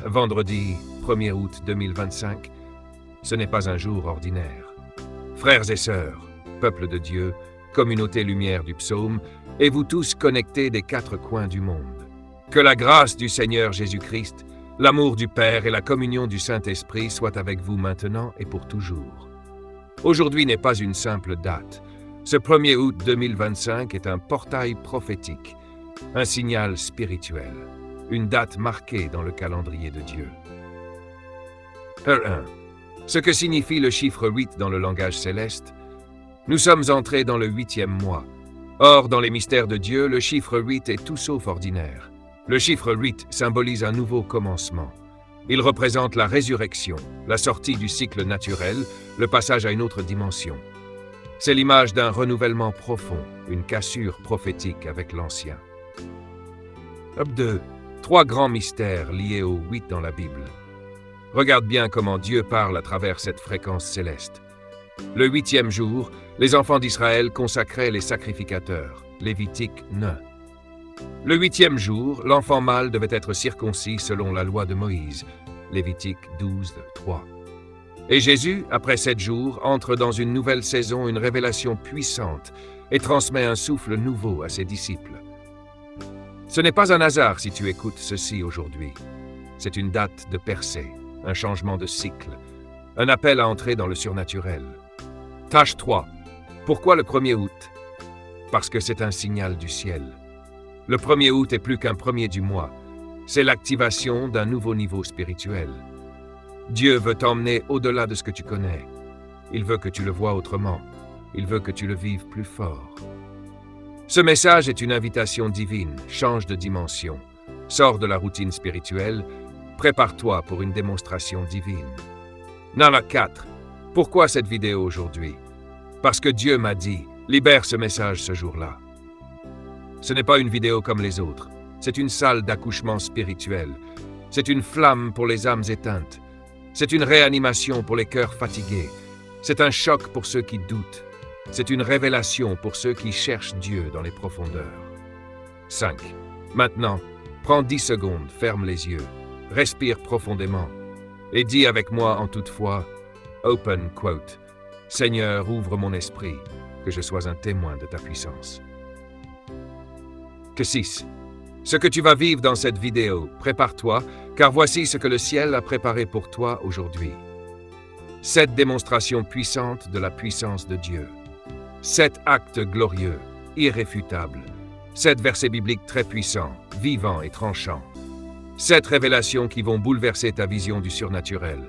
vendredi 1er août 2025, ce n'est pas un jour ordinaire. Frères et sœurs, peuple de Dieu, communauté lumière du psaume, et vous tous connectés des quatre coins du monde. Que la grâce du Seigneur Jésus-Christ, l'amour du Père et la communion du Saint-Esprit soient avec vous maintenant et pour toujours. Aujourd'hui n'est pas une simple date. Ce 1er août 2025 est un portail prophétique, un signal spirituel, une date marquée dans le calendrier de Dieu. Heure 1. Ce que signifie le chiffre 8 dans le langage céleste. Nous sommes entrés dans le 8e mois. Or, dans les mystères de Dieu, le chiffre 8 est tout sauf ordinaire. Le chiffre 8 symbolise un nouveau commencement. Il représente la résurrection, la sortie du cycle naturel, le passage à une autre dimension. C'est l'image d'un renouvellement profond, une cassure prophétique avec l'ancien. Top 2. 3 grands mystères liés au 8 dans la Bible. Regarde bien comment Dieu parle à travers cette fréquence céleste. Le 8e jour, les enfants d'Israël consacraient les sacrificateurs, Lévitique 9. Le 8e jour, l'enfant mâle devait être circoncis selon la loi de Moïse, Lévitique 12, 3. Et Jésus, après 7 jours, entre dans une nouvelle saison, une révélation puissante, et transmet un souffle nouveau à ses disciples. Ce n'est pas un hasard si tu écoutes ceci aujourd'hui. C'est une date de percée, un changement de cycle, un appel à entrer dans le surnaturel. Tâche 3. Pourquoi le 1er août? Parce que c'est un signal du ciel. Le 1er août est plus qu'un premier du mois. C'est l'activation d'un nouveau niveau spirituel. Dieu veut t'emmener au-delà de ce que tu connais. Il veut que tu le vois autrement. Il veut que tu le vives plus fort. Ce message est une invitation divine. Change de dimension. Sors de la routine spirituelle. Prépare-toi pour une démonstration divine. Nala 4. Pourquoi cette vidéo aujourd'hui? Parce que Dieu m'a dit, libère ce message ce jour-là. Ce n'est pas une vidéo comme les autres. C'est une salle d'accouchement spirituel. C'est une flamme pour les âmes éteintes. C'est une réanimation pour les cœurs fatigués. C'est un choc pour ceux qui doutent. C'est une révélation pour ceux qui cherchent Dieu dans les profondeurs. 5. Maintenant, prends 10 secondes, ferme les yeux, respire profondément et dis avec moi en toute foi, open quote, Seigneur, ouvre mon esprit, que je sois un témoin de ta puissance. Que 6. Ce que tu vas vivre dans cette vidéo, prépare-toi, car voici ce que le ciel a préparé pour toi aujourd'hui. 7 démonstrations puissantes de la puissance de Dieu. 7 actes glorieux, irréfutables. 7 versets bibliques très puissants, vivants et tranchants. 7 révélations qui vont bouleverser ta vision du surnaturel.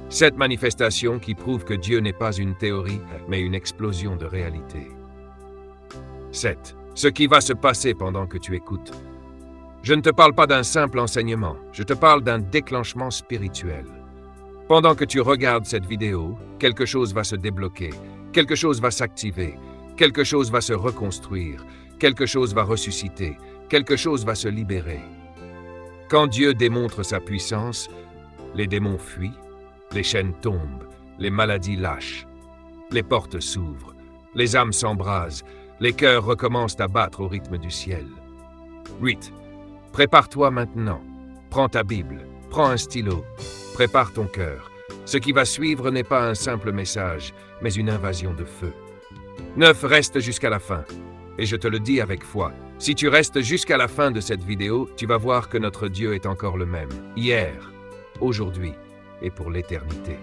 7 manifestations qui prouvent que Dieu n'est pas une théorie, mais une explosion de réalité. 7. Ce qui va se passer pendant que tu écoutes. Je ne te parle pas d'un simple enseignement, je te parle d'un déclenchement spirituel. Pendant que tu regardes cette vidéo, quelque chose va se débloquer, quelque chose va s'activer, quelque chose va se reconstruire, quelque chose va ressusciter, quelque chose va se libérer. Quand Dieu démontre sa puissance, les démons fuient, les chaînes tombent, les maladies lâchent, les portes s'ouvrent, les âmes s'embrasent, les cœurs recommencent à battre au rythme du ciel. 8. Prépare-toi maintenant. Prends ta Bible, prends un stylo, prépare ton cœur. Ce qui va suivre n'est pas un simple message, mais une invasion de feu. 9. Reste jusqu'à la fin. Et je te le dis avec foi, si tu restes jusqu'à la fin de cette vidéo, tu vas voir que notre Dieu est encore le même, hier, aujourd'hui et pour l'éternité.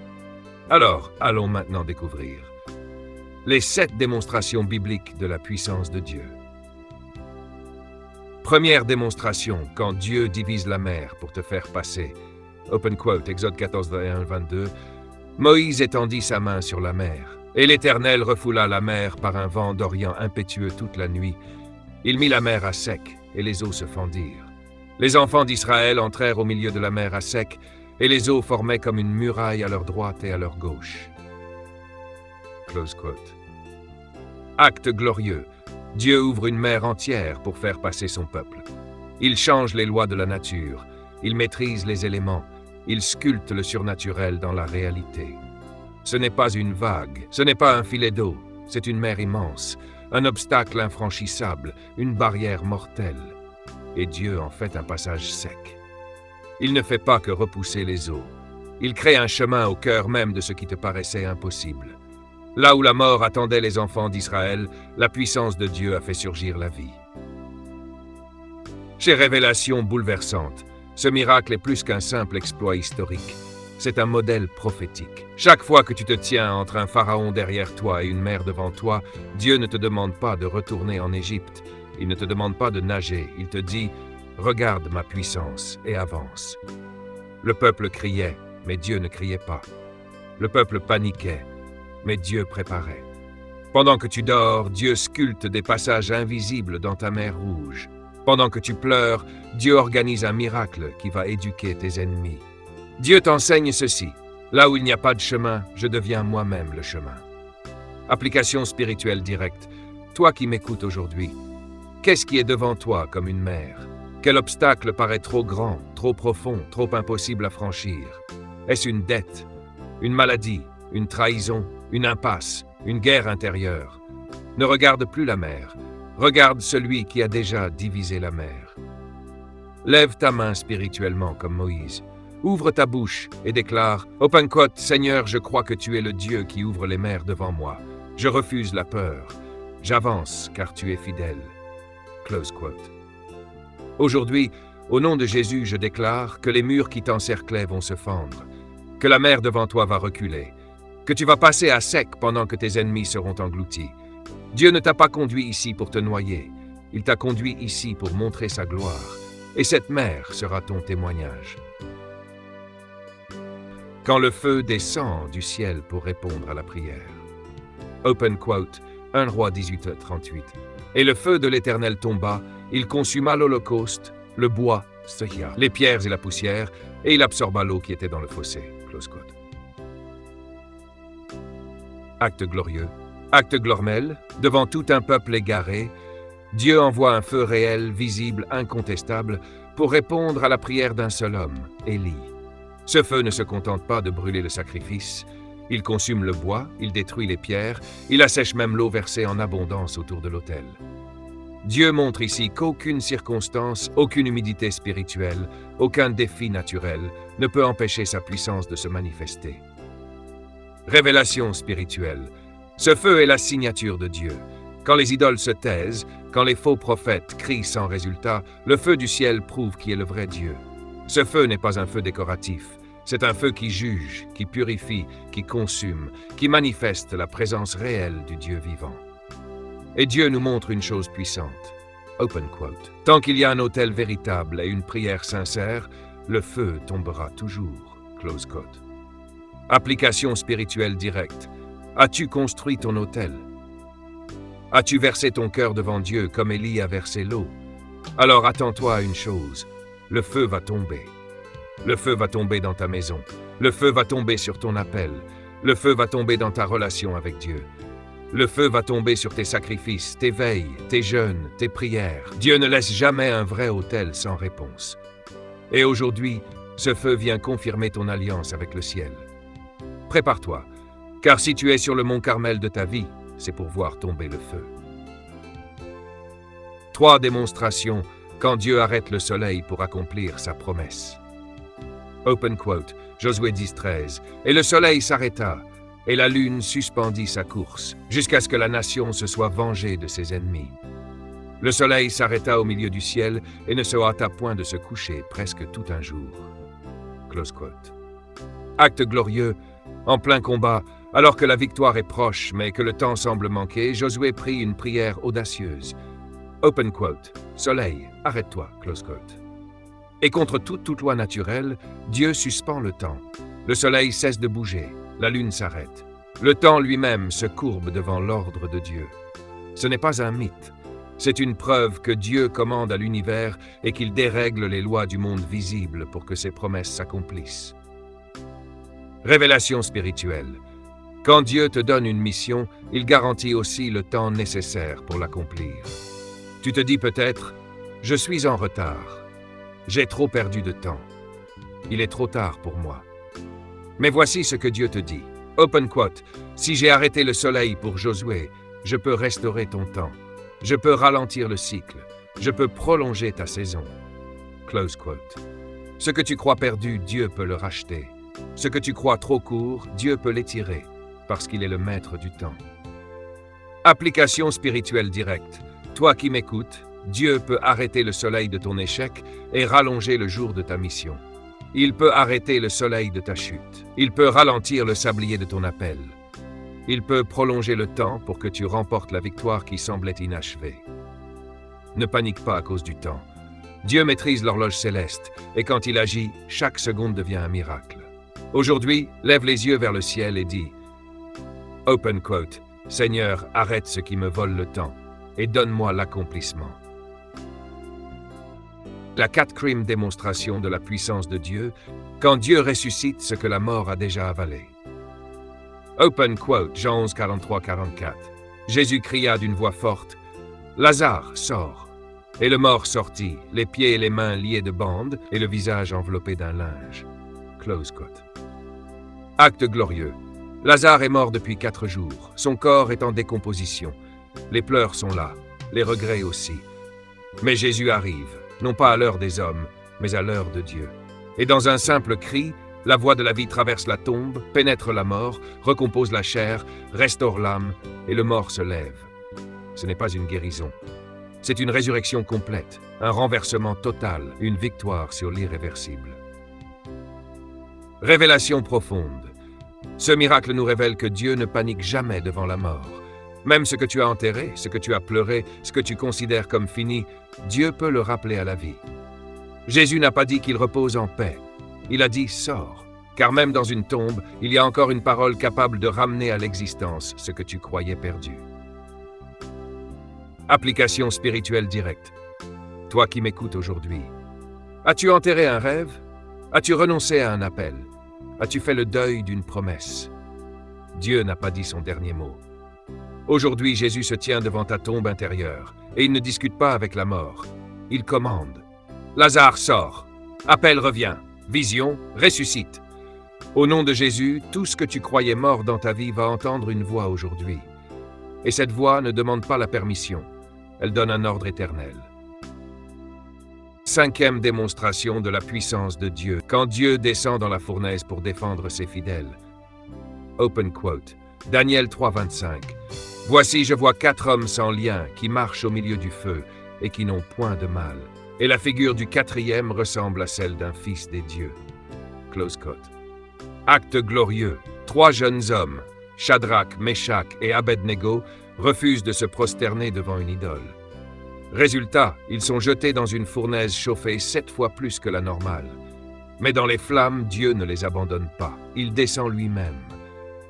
Alors, allons maintenant découvrir les 7 démonstrations bibliques de la puissance de Dieu. Première démonstration, quand Dieu divise la mer pour te faire passer. Open quote, Exode 14, 21-22. Moïse étendit sa main sur la mer, et l'Éternel refoula la mer par un vent d'Orient impétueux toute la nuit. Il mit la mer à sec, et les eaux se fendirent. Les enfants d'Israël entrèrent au milieu de la mer à sec, et les eaux formaient comme une muraille à leur droite et à leur gauche. Close quote. Acte glorieux. Dieu ouvre une mer entière pour faire passer son peuple. Il change les lois de la nature. Il maîtrise les éléments. Il sculpte le surnaturel dans la réalité. Ce n'est pas une vague, ce n'est pas un filet d'eau, c'est une mer immense, un obstacle infranchissable, une barrière mortelle. Et Dieu en fait un passage sec. Il ne fait pas que repousser les eaux. Il crée un chemin au cœur même de ce qui te paraissait impossible. Là où la mort attendait les enfants d'Israël, la puissance de Dieu a fait surgir la vie. Chez Révélation bouleversante, ce miracle est plus qu'un simple exploit historique. C'est un modèle prophétique. Chaque fois que tu te tiens entre un pharaon derrière toi et une mer devant toi, Dieu ne te demande pas de retourner en Égypte. Il ne te demande pas de nager. Il te dit « Regarde ma puissance et avance ». Le peuple criait, mais Dieu ne criait pas. Le peuple paniquait, mais Dieu préparait. Pendant que tu dors, Dieu sculpte des passages invisibles dans ta mer Rouge. Pendant que tu pleures, Dieu organise un miracle qui va éduquer tes ennemis. Dieu t'enseigne ceci. Là où il n'y a pas de chemin, je deviens moi-même le chemin. Application spirituelle directe. Toi qui m'écoutes aujourd'hui, qu'est-ce qui est devant toi comme une mer? Quel obstacle paraît trop grand, trop profond, trop impossible à franchir? Est-ce une dette, une maladie, une trahison, une impasse, une guerre intérieure? Ne regarde plus la mer. Regarde celui qui a déjà divisé la mer. Lève ta main spirituellement comme Moïse. Ouvre ta bouche et déclare « Open quote, Seigneur, je crois que tu es le Dieu qui ouvre les mers devant moi. Je refuse la peur. J'avance car tu es fidèle. » Close quote. Aujourd'hui, au nom de Jésus, je déclare que les murs qui t'encerclaient vont se fendre, que la mer devant toi va reculer, que tu vas passer à sec pendant que tes ennemis seront engloutis. Dieu ne t'a pas conduit ici pour te noyer, il t'a conduit ici pour montrer sa gloire, et cette mer sera ton témoignage. Quand le feu descend du ciel pour répondre à la prière. Open quote, 1 Roi 18:38. Et le feu de l'Éternel tomba, il consuma l'holocauste, le bois, les pierres et la poussière, et il absorba l'eau qui était dans le fossé. Close quote. Acte glorieux. Acte glormel, devant tout un peuple égaré, Dieu envoie un feu réel, visible, incontestable, pour répondre à la prière d'un seul homme, Élie. Ce feu ne se contente pas de brûler le sacrifice, il consume le bois, il détruit les pierres, il assèche même l'eau versée en abondance autour de l'autel. Dieu montre ici qu'aucune circonstance, aucune humidité spirituelle, aucun défi naturel ne peut empêcher sa puissance de se manifester. Révélation spirituelle. Ce feu est la signature de Dieu. Quand les idoles se taisent, quand les faux prophètes crient sans résultat, le feu du ciel prouve qui est le vrai Dieu. Ce feu n'est pas un feu décoratif, c'est un feu qui juge, qui purifie, qui consume, qui manifeste la présence réelle du Dieu vivant. Et Dieu nous montre une chose puissante. Open quote. Tant qu'il y a un autel véritable et une prière sincère, le feu tombera toujours. Close quote. Application spirituelle directe. As-tu construit ton autel? As-tu versé ton cœur devant Dieu comme Élie a versé l'eau? Alors attends-toi à une chose, le feu va tomber. Le feu va tomber dans ta maison. Le feu va tomber sur ton appel. Le feu va tomber dans ta relation avec Dieu. Le feu va tomber sur tes sacrifices, tes veilles, tes jeûnes, tes prières. Dieu ne laisse jamais un vrai autel sans réponse. Et aujourd'hui, ce feu vient confirmer ton alliance avec le ciel. Prépare-toi, car si tu es sur le mont Carmel de ta vie, c'est pour voir tomber le feu. 3 démonstrations quand Dieu arrête le soleil pour accomplir sa promesse. Open quote, Josué 10:13. Et le soleil s'arrêta, et la lune suspendit sa course, jusqu'à ce que la nation se soit vengée de ses ennemis. Le soleil s'arrêta au milieu du ciel et ne se hâta point de se coucher presque tout un jour. Close quote. Acte glorieux, en plein combat, alors que la victoire est proche mais que le temps semble manquer, Josué prit une prière audacieuse. Open quote. Soleil, arrête-toi. Close quote. Et contre toute loi naturelle, Dieu suspend le temps. Le soleil cesse de bouger, la lune s'arrête. Le temps lui-même se courbe devant l'ordre de Dieu. Ce n'est pas un mythe. C'est une preuve que Dieu commande à l'univers et qu'il dérègle les lois du monde visible pour que ses promesses s'accomplissent. Révélation spirituelle. Quand Dieu te donne une mission, il garantit aussi le temps nécessaire pour l'accomplir. Tu te dis peut-être, je suis en retard. J'ai trop perdu de temps. Il est trop tard pour moi. Mais voici ce que Dieu te dit. Open quote. Si j'ai arrêté le soleil pour Josué, je peux restaurer ton temps. Je peux ralentir le cycle. Je peux prolonger ta saison. Close quote. Ce que tu crois perdu, Dieu peut le racheter. Ce que tu crois trop court, Dieu peut l'étirer, parce qu'il est le maître du temps. Application spirituelle directe. Toi qui m'écoutes, Dieu peut arrêter le soleil de ton échec et rallonger le jour de ta mission. Il peut arrêter le soleil de ta chute. Il peut ralentir le sablier de ton appel. Il peut prolonger le temps pour que tu remportes la victoire qui semblait inachevée. Ne panique pas à cause du temps. Dieu maîtrise l'horloge céleste, et quand il agit, chaque seconde devient un miracle. Aujourd'hui, lève les yeux vers le ciel et dis, open quote, Seigneur, arrête ce qui me vole le temps, et donne-moi l'accomplissement. La quatrième démonstration de la puissance de Dieu, quand Dieu ressuscite ce que la mort a déjà avalé. Open quote, Jean 11, 43-44. Jésus cria d'une voix forte, Lazare, sors. Et le mort sortit, les pieds et les mains liés de bandes et le visage enveloppé d'un linge. Close quote. Acte glorieux. Lazare est mort depuis 4 jours. Son corps est en décomposition. Les pleurs sont là, les regrets aussi. Mais Jésus arrive, non pas à l'heure des hommes, mais à l'heure de Dieu. Et dans un simple cri, la voix de la vie traverse la tombe, pénètre la mort, recompose la chair, restaure l'âme, et le mort se lève. Ce n'est pas une guérison. C'est une résurrection complète, un renversement total, une victoire sur l'irréversible. Révélation profonde. Ce miracle nous révèle que Dieu ne panique jamais devant la mort. Même ce que tu as enterré, ce que tu as pleuré, ce que tu considères comme fini, Dieu peut le rappeler à la vie. Jésus n'a pas dit qu'il repose en paix. Il a dit « sors », car même dans une tombe, il y a encore une parole capable de ramener à l'existence ce que tu croyais perdu. Application spirituelle directe. Toi qui m'écoutes aujourd'hui, as-tu enterré un rêve? As-tu renoncé à un appel? As-tu fait le deuil d'une promesse? Dieu n'a pas dit son dernier mot. Aujourd'hui, Jésus se tient devant ta tombe intérieure et il ne discute pas avec la mort. Il commande. Lazare sort. Appel revient. Vision ressuscite. Au nom de Jésus, tout ce que tu croyais mort dans ta vie va entendre une voix aujourd'hui. Et cette voix ne demande pas la permission. Elle donne un ordre éternel. 5e démonstration de la puissance de Dieu, quand Dieu descend dans la fournaise pour défendre ses fidèles. Open quote. Daniel 3,25. Voici, je vois 4 hommes sans lien qui marchent au milieu du feu et qui n'ont point de mal. Et la figure du 4e ressemble à celle d'un fils des dieux. Close quote. Acte glorieux. 3 jeunes hommes, Shadrach, Meshach et Abednego, refusent de se prosterner devant une idole. Résultat, ils sont jetés dans une fournaise chauffée 7 fois plus que la normale. Mais dans les flammes, Dieu ne les abandonne pas. Il descend lui-même.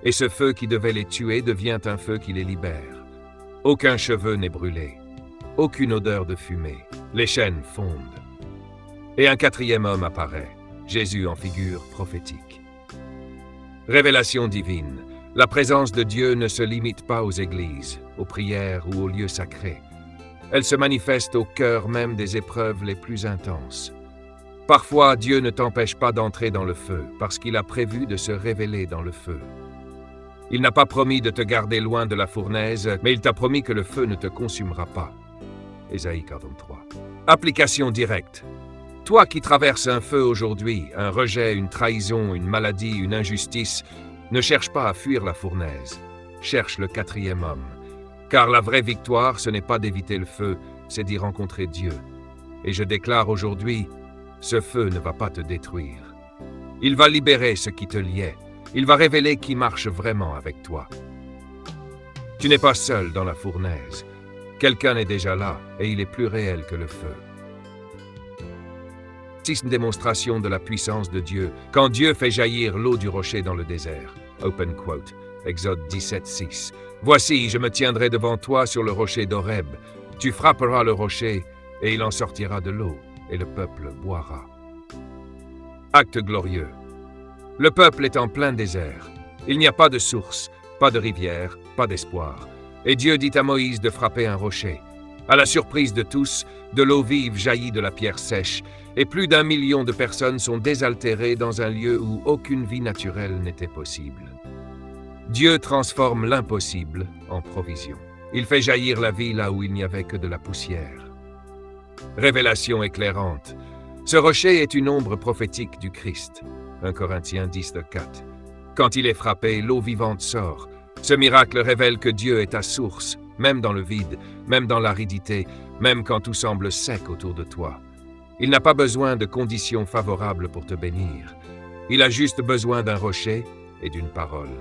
Et ce feu qui devait les tuer devient un feu qui les libère. Aucun cheveu n'est brûlé. Aucune odeur de fumée. Les chaînes fondent. Et un 4e homme apparaît, Jésus en figure prophétique. Révélation divine. La présence de Dieu ne se limite pas aux églises, aux prières ou aux lieux sacrés. Elle se manifeste au cœur même des épreuves les plus intenses. Parfois, Dieu ne t'empêche pas d'entrer dans le feu, parce qu'il a prévu de se révéler dans le feu. Il n'a pas promis de te garder loin de la fournaise, mais il t'a promis que le feu ne te consumera pas. Ésaïe 43. Application directe. Toi qui traverses un feu aujourd'hui, un rejet, une trahison, une maladie, une injustice, ne cherche pas à fuir la fournaise. Cherche le 4e homme. Car la vraie victoire, ce n'est pas d'éviter le feu, c'est d'y rencontrer Dieu. Et je déclare aujourd'hui, ce feu ne va pas te détruire. Il va libérer ce qui te liait. Il va révéler qui marche vraiment avec toi. Tu n'es pas seul dans la fournaise. Quelqu'un est déjà là, et il est plus réel que le feu. 6e démonstration de la puissance de Dieu, quand Dieu fait jaillir l'eau du rocher dans le désert. Open quote. Exode 17:6. Voici, je me tiendrai devant toi sur le rocher d'Horeb. Tu frapperas le rocher, et il en sortira de l'eau, et le peuple boira. Acte glorieux. Le peuple est en plein désert. Il n'y a pas de source, pas de rivière, pas d'espoir. Et Dieu dit à Moïse de frapper un rocher. À la surprise de tous, de l'eau vive jaillit de la pierre sèche, et plus d'1 million de personnes sont désaltérées dans un lieu où aucune vie naturelle n'était possible. Dieu transforme l'impossible en provision. Il fait jaillir la vie là où il n'y avait que de la poussière. Révélation éclairante. Ce rocher est une ombre prophétique du Christ. 1 Corinthiens 10:4. Quand il est frappé, l'eau vivante sort. Ce miracle révèle que Dieu est ta source, même dans le vide, même dans l'aridité, même quand tout semble sec autour de toi. Il n'a pas besoin de conditions favorables pour te bénir. Il a juste besoin d'un rocher et d'une parole.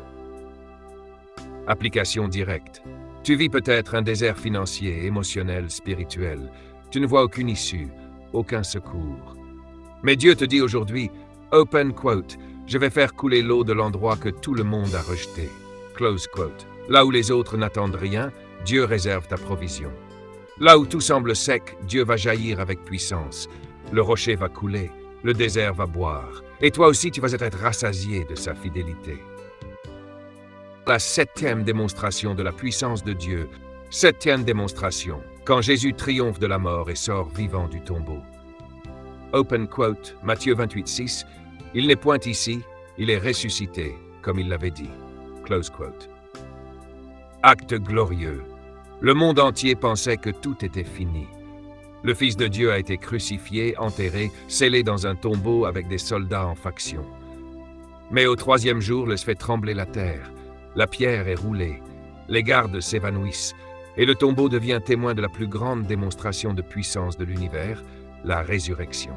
Application directe. Tu vis peut-être un désert financier, émotionnel, spirituel. Tu ne vois aucune issue, aucun secours. Mais Dieu te dit aujourd'hui, open quote, je vais faire couler l'eau de l'endroit que tout le monde a rejeté. Close quote. Là où les autres n'attendent rien, Dieu réserve ta provision. Là où tout semble sec, Dieu va jaillir avec puissance. Le rocher va couler, le désert va boire. Et toi aussi, tu vas être rassasié de sa fidélité. La 7e démonstration de la puissance de Dieu. 7e démonstration, quand Jésus triomphe de la mort et sort vivant du tombeau. Open quote, Matthieu 28:6, il n'est point ici, il est ressuscité, comme il l'avait dit. Close quote. Acte glorieux. Le monde entier pensait que tout était fini. Le Fils de Dieu a été crucifié, enterré, scellé dans un tombeau avec des soldats en faction. Mais au 3e jour, le fait trembler la terre. La pierre est roulée, les gardes s'évanouissent, et le tombeau devient témoin de la plus grande démonstration de puissance de l'univers, la résurrection.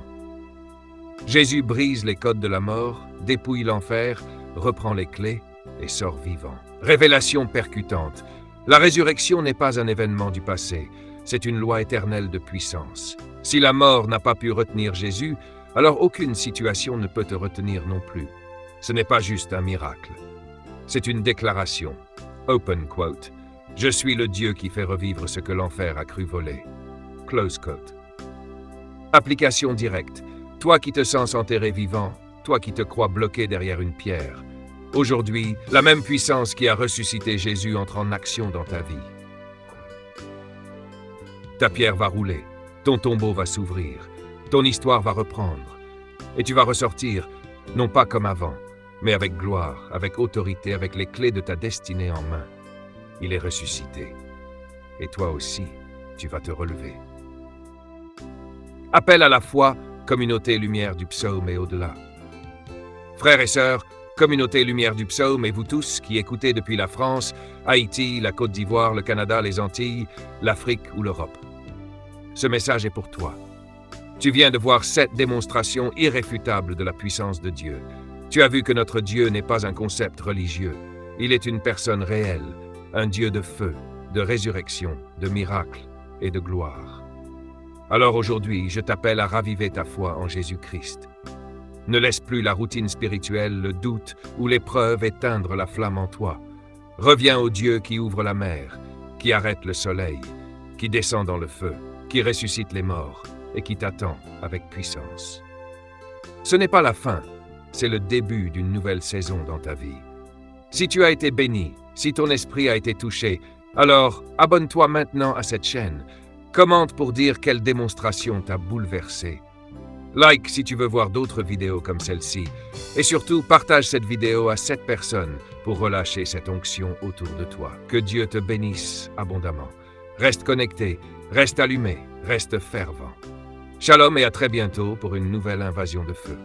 Jésus brise les codes de la mort, dépouille l'enfer, reprend les clés et sort vivant. Révélation percutante. La résurrection n'est pas un événement du passé, c'est une loi éternelle de puissance. Si la mort n'a pas pu retenir Jésus, alors aucune situation ne peut te retenir non plus. Ce n'est pas juste un miracle. C'est une déclaration. Open quote. Je suis le Dieu qui fait revivre ce que l'enfer a cru voler. Close quote. Application directe. Toi qui te sens enterré vivant, toi qui te crois bloqué derrière une pierre. Aujourd'hui, la même puissance qui a ressuscité Jésus entre en action dans ta vie. Ta pierre va rouler, ton tombeau va s'ouvrir, ton histoire va reprendre, et tu vas ressortir, non pas comme avant, mais avec gloire, avec autorité, avec les clés de ta destinée en main. Il est ressuscité. Et toi aussi, tu vas te relever. Appel à la foi, communauté Lumière du Psaume et au-delà. Frères et sœurs, communauté Lumière du Psaume et vous tous qui écoutez depuis la France, Haïti, la Côte d'Ivoire, le Canada, les Antilles, l'Afrique ou l'Europe. Ce message est pour toi. Tu viens de voir 7 démonstrations irréfutables de la puissance de Dieu. Tu as vu que notre Dieu n'est pas un concept religieux. Il est une personne réelle, un Dieu de feu, de résurrection, de miracles et de gloire. Alors aujourd'hui, je t'appelle à raviver ta foi en Jésus-Christ. Ne laisse plus la routine spirituelle, le doute ou l'épreuve éteindre la flamme en toi. Reviens au Dieu qui ouvre la mer, qui arrête le soleil, qui descend dans le feu, qui ressuscite les morts et qui t'attend avec puissance. Ce n'est pas la fin, c'est le début d'une nouvelle saison dans ta vie. Si tu as été béni, si ton esprit a été touché, alors abonne-toi maintenant à cette chaîne. Commente pour dire quelle démonstration t'a bouleversé. Like si tu veux voir d'autres vidéos comme celle-ci. Et surtout, partage cette vidéo à 7 personnes pour relâcher cette onction autour de toi. Que Dieu te bénisse abondamment. Reste connecté, reste allumé, reste fervent. Shalom et à très bientôt pour une nouvelle invasion de feu.